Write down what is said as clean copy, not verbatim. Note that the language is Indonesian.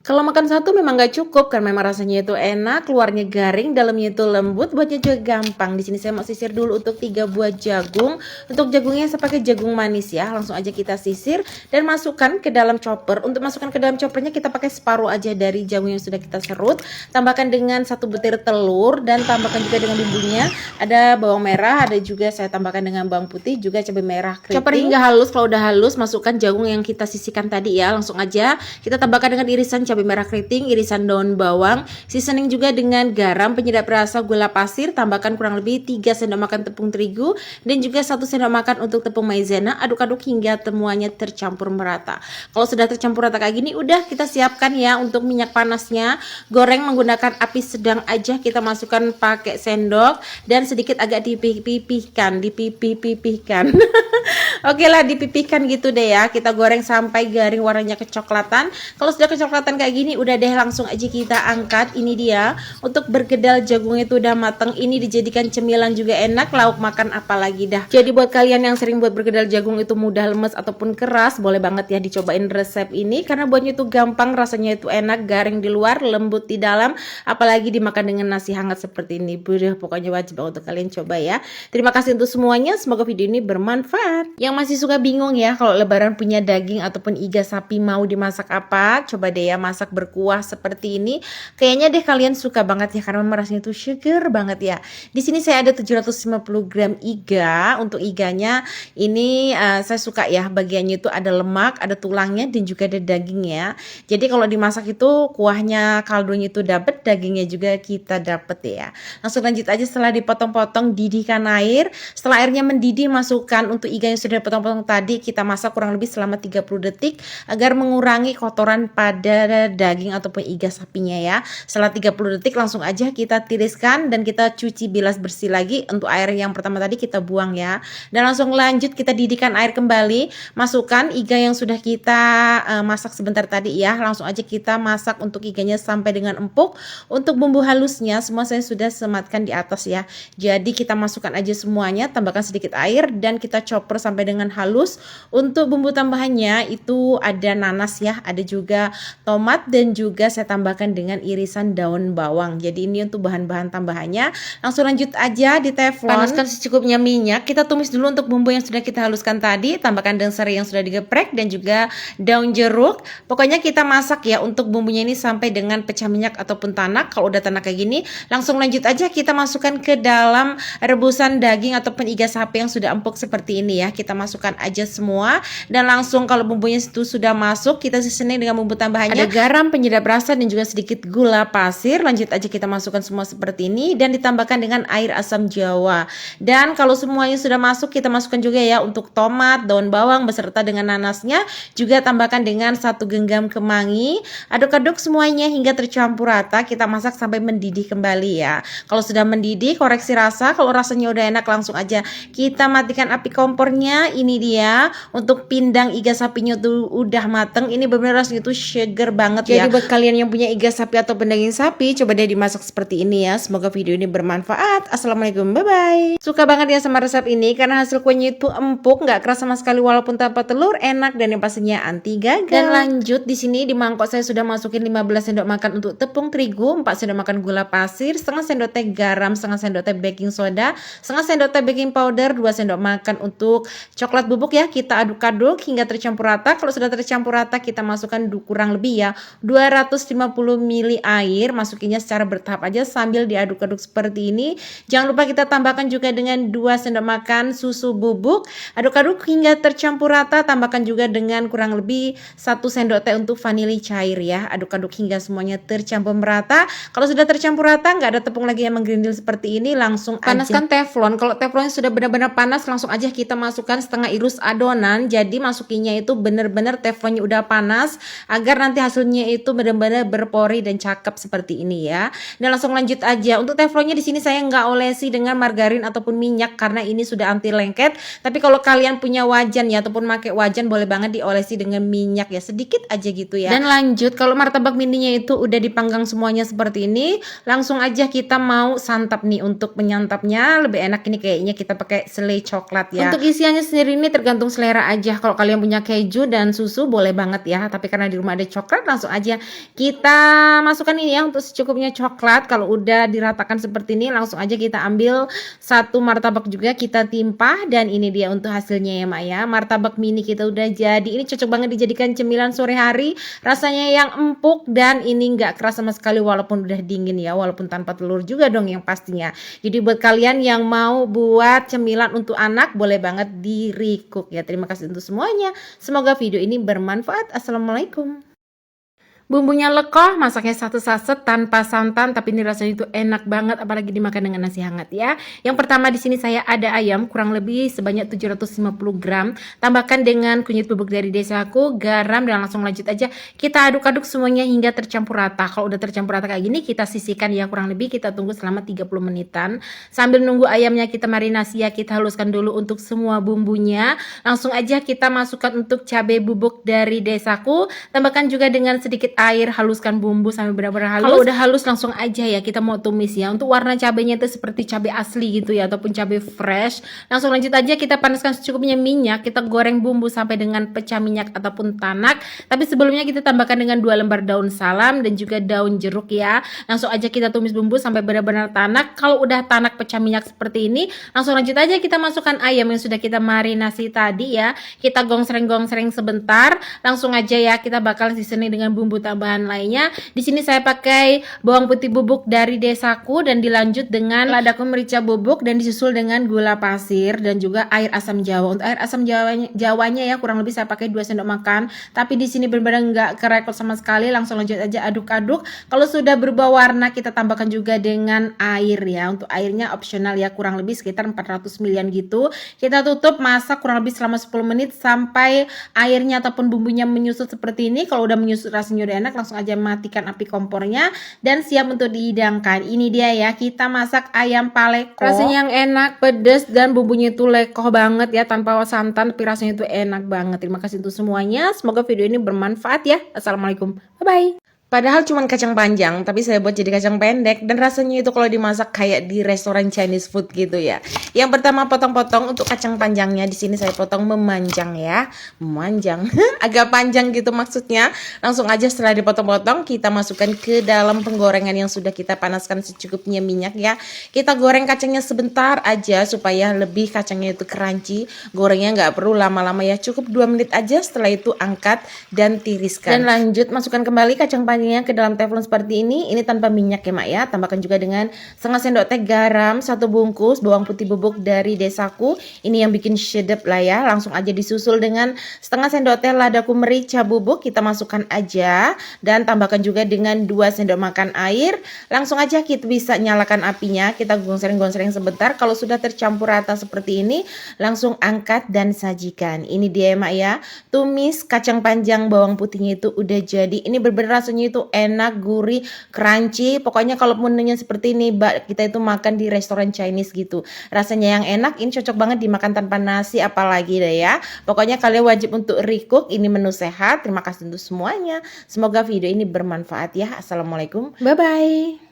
Kalau makan satu memang nggak cukup karena memang rasanya itu enak, luarnya garing, dalamnya itu lembut, buatnya juga gampang. Di sini saya mau sisir dulu untuk 3 buah jagung. Untuk jagungnya saya pakai jagung manis ya. Langsung aja kita sisir dan masukkan ke dalam chopper. Untuk masukkan ke dalam choppernya kita pakai separuh aja dari jagung yang sudah kita serut. Tambahkan dengan 1 butir telur dan tambahkan juga dengan bumbunya. Ada bawang merah, ada juga saya tambahkan dengan bawang putih, juga cabai merah keriting. Chopper hingga halus. Kalau udah halus, masukkan jagung yang kita sisihkan tadi ya. Langsung aja kita tambahkan dengan irisan cabai merah keriting, irisan daun bawang, seasoning juga dengan garam, penyedap rasa, gula pasir, tambahkan kurang lebih 3 sendok makan tepung terigu dan juga 1 sendok makan untuk tepung maizena. Aduk-aduk hingga semuanya tercampur merata. Kalau sudah tercampur rata kayak gini, udah kita siapkan ya untuk minyak panasnya. Goreng menggunakan api sedang aja, kita masukkan pakai sendok dan sedikit agak dipipihkan. Oke lah, dipipihkan gitu deh ya. Kita goreng sampai garing warnanya kecoklatan. Kalau sudah kecoklatan kayak gini, udah deh langsung aja kita angkat. Ini dia untuk bergedal jagungnya itu udah matang. Ini dijadikan cemilan juga enak, lauk makan apalagi dah. Jadi buat kalian yang sering buat bergedal jagung itu mudah lemes ataupun keras, boleh banget ya dicobain resep ini karena buatnya itu gampang, rasanya itu enak, garing di luar, lembut di dalam, apalagi dimakan dengan nasi hangat seperti ini. Budah, pokoknya wajib untuk kalian coba ya. Terima kasih untuk semuanya, semoga video ini bermanfaat. Yang masih suka bingung ya kalau lebaran punya daging ataupun iga sapi mau dimasak apa, coba deh ya masak berkuah seperti ini. Kayaknya deh kalian suka banget ya karena rasanya itu seger banget ya. Di sini saya ada 750 gram iga. Untuk iganya ini saya suka ya, bagiannya itu ada lemak, ada tulangnya dan juga ada dagingnya. Jadi kalau dimasak itu kuahnya, kaldunya itu dapet, dagingnya juga kita dapet ya. Langsung lanjut aja, setelah dipotong-potong didihkan air. Setelah airnya mendidih, masukkan untuk iga yang sudah dipotong-potong tadi, kita masak kurang lebih selama 30 detik agar mengurangi kotoran pada daging ataupun iga sapinya ya. Setelah 30 detik langsung aja kita tiriskan dan kita cuci bilas bersih lagi. Untuk air yang pertama tadi kita buang ya. Dan langsung lanjut kita didihkan air kembali. Masukkan iga yang sudah kita masak sebentar tadi ya. Langsung aja kita masak untuk iganya sampai dengan empuk. Untuk bumbu halusnya semua saya sudah sematkan di atas ya. Jadi kita masukkan aja semuanya, tambahkan sedikit air dan kita chopper sampai dengan halus. Untuk bumbu tambahannya itu ada nanas ya, ada juga tomat dan juga saya tambahkan dengan irisan daun bawang. Jadi ini untuk bahan-bahan tambahannya. Langsung lanjut aja di teflon. Panaskan secukupnya minyak. Kita tumis dulu untuk bumbu yang sudah kita haluskan tadi. Tambahkan daun serai yang sudah digeprek dan juga daun jeruk. Pokoknya kita masak ya untuk bumbunya ini sampai dengan pecah minyak ataupun tanak. Kalau udah tanak kayak gini, langsung lanjut aja kita masukkan ke dalam rebusan daging ataupun iga sapi yang sudah empuk seperti ini ya. Kita masukkan aja semua dan langsung kalau bumbunya itu sudah masuk, kita seasoning dengan bumbu tambahannya. Ada garam, penyedap rasa dan juga sedikit gula pasir. Lanjut aja kita masukkan semua seperti ini dan ditambahkan dengan air asam jawa. Dan kalau semuanya sudah masuk, kita masukkan juga ya untuk tomat, daun bawang beserta dengan nanasnya. Juga tambahkan dengan 1 genggam kemangi. Aduk-aduk semuanya hingga tercampur rata. Kita masak sampai mendidih kembali ya. Kalau sudah mendidih, koreksi rasa. Kalau rasanya udah enak, langsung aja kita matikan api kompornya. Ini dia untuk pindang iga sapinya tuh udah mateng. Ini benar-benar rasanya tuh seger banget ya. Jadi buat kalian yang punya iga sapi atau daging sapi, coba deh dimasak seperti ini ya. Semoga video ini bermanfaat. Assalamualaikum, bye bye. Suka banget ya sama resep ini karena hasil kuahnya itu empuk, nggak keras sama sekali walaupun tanpa telur, enak dan yang pastinya anti gagal. Dan lanjut di sini di mangkok saya sudah masukin 15 sendok makan untuk tepung terigu, 4 sendok makan gula pasir, setengah sendok teh garam, setengah sendok teh baking soda, setengah sendok teh baking powder, 2 sendok makan untuk coklat bubuk ya. Kita aduk-aduk hingga tercampur rata. Kalau sudah tercampur rata, kita masukkan kurang lebih ya 250 ml air. Masukinnya secara bertahap aja sambil diaduk-aduk seperti ini. Jangan lupa kita tambahkan juga dengan 2 sendok makan susu bubuk. Aduk-aduk hingga tercampur rata. Tambahkan juga dengan kurang lebih 1 sendok teh untuk vanili cair ya. Aduk-aduk hingga semuanya tercampur merata. Kalau sudah tercampur rata, nggak ada tepung lagi yang menggerindil seperti ini, langsung panaskan teflon. Kalau teflonnya sudah benar-benar panas, langsung aja kita masukkan setengah irus adonan. Jadi masukinya itu benar-benar teflonnya udah panas agar nanti hasilnya itu benar-benar berpori dan cakep seperti ini ya. Dan langsung lanjut aja. Untuk teflonnya di sini saya nggak olesi dengan margarin ataupun minyak karena ini sudah anti lengket. Tapi kalau kalian punya wajan ya ataupun pakai wajan, boleh banget diolesi dengan minyak ya, sedikit aja gitu ya. Dan lanjut, kalau martabak mininya itu udah dipanggang semuanya seperti ini, langsung aja kita mau santap nih. Untuk menyantapnya lebih enak ini kayaknya kita pakai selai coklat ya. Untuk isiannya sendiri ini tergantung selera aja. Kalau kalian punya keju dan susu boleh banget ya. Tapi karena di rumah ada coklat, langsung aja kita masukkan ini ya untuk secukupnya coklat. Kalau udah diratakan seperti ini, langsung aja kita ambil satu martabak juga kita timpa. Dan ini dia untuk hasilnya ya mak ya. Martabak mini kita udah jadi. Ini cocok banget dijadikan cemilan sore hari. Rasanya yang empuk dan ini nggak keras sama sekali walaupun udah dingin ya. Walaupun tanpa telur juga dong yang pastinya. Jadi buat kalian yang mau buat cemilan untuk anak, boleh banget di recook ya. Terima kasih untuk semuanya. Semoga video ini bermanfaat. Assalamualaikum. Bumbunya lekoh, masaknya satu saset tanpa santan, tapi ini rasanya itu enak banget, apalagi dimakan dengan nasi hangat ya. Yang pertama di sini saya ada ayam kurang lebih sebanyak 750 gram. Tambahkan dengan kunyit bubuk dari desaku, garam, dan langsung lanjut aja. Kita aduk-aduk semuanya hingga tercampur rata. Kalau udah tercampur rata kayak gini, kita sisihkan ya, kurang lebih kita tunggu selama 30 menitan. Sambil nunggu ayamnya kita marinasi ya, kita haluskan dulu untuk semua bumbunya. Langsung aja kita masukkan untuk cabai bubuk dari desaku. Tambahkan juga dengan sedikit air, haluskan bumbu sampai benar-benar halus. Kalau udah halus langsung aja ya kita mau tumis ya. Untuk warna cabenya itu seperti cabai asli gitu ya, ataupun cabai fresh. Langsung lanjut aja kita panaskan secukupnya minyak. Kita goreng bumbu sampai dengan pecah minyak ataupun tanak. Tapi sebelumnya kita tambahkan dengan 2 lembar daun salam dan juga daun jeruk ya. Langsung aja kita tumis bumbu sampai benar-benar tanak. Kalau udah tanak pecah minyak seperti ini, langsung lanjut aja kita masukkan ayam yang sudah kita marinasi tadi ya. Kita gongsreng-gongsreng sebentar. Langsung aja ya kita bakal seasoning dengan bumbu tambahan lainnya. Di sini saya pakai bawang putih bubuk dari desaku dan dilanjut dengan ladaku merica bubuk dan disusul dengan gula pasir dan juga air asam jawa. Untuk air asam jawanya ya kurang lebih saya pakai 2 sendok makan. Tapi di sini benar-benar nggak kerekot sama sekali. Langsung lanjut aja aduk-aduk. Kalau sudah berubah warna kita tambahkan juga dengan air ya. Untuk airnya opsional ya, kurang lebih sekitar 400 ml gitu. Kita tutup masak kurang lebih selama 10 menit sampai airnya ataupun bumbunya menyusut seperti ini. Kalau udah menyusut rasanya udah enak, langsung aja matikan api kompornya dan siap untuk dihidangkan. Ini dia ya, kita masak ayam paleko. Rasanya yang enak, pedas dan bumbunya itu lekoh banget ya, tanpa santan, tapi rasanya itu enak banget. Terima kasih untuk semuanya. Semoga video ini bermanfaat ya. Assalamualaikum. Bye bye. Padahal cuma kacang panjang, tapi saya buat jadi kacang pendek dan rasanya itu kalau dimasak kayak di restoran Chinese food gitu ya. Yang pertama potong-potong untuk kacang panjangnya, di sini saya potong memanjang ya, memanjang, agak panjang gitu maksudnya. Langsung aja setelah dipotong-potong kita masukkan ke dalam penggorengan yang sudah kita panaskan secukupnya minyak ya. Kita goreng kacangnya sebentar aja supaya lebih kacangnya itu crunchy. Gorengnya nggak perlu lama-lama ya, cukup 2 menit aja. Setelah itu angkat dan tiriskan. Dan lanjut masukkan kembali kacang panjang ke dalam teflon seperti ini tanpa minyak ya mak ya. Tambahkan juga dengan setengah sendok teh garam, 1 bungkus bawang putih bubuk dari desaku, ini yang bikin sedap lah ya. Langsung aja disusul dengan setengah sendok teh ladaku merica bubuk, kita masukkan aja dan tambahkan juga dengan 2 sendok makan air. Langsung aja kita bisa nyalakan apinya, kita gongsreng-gongsreng sebentar. Kalau sudah tercampur rata seperti ini, langsung angkat dan sajikan. Ini dia ya mak ya, tumis kacang panjang bawang putihnya itu udah jadi. Ini bener-bener rasanya itu enak, gurih, crunchy. Pokoknya kalau menunya seperti ini, kita itu makan di restoran Chinese gitu. Rasanya yang enak, ini cocok banget dimakan tanpa nasi apalagi deh ya. Pokoknya kalian wajib untuk recook, ini menu sehat. Terima kasih untuk semuanya. Semoga video ini bermanfaat ya. Assalamualaikum. Bye bye.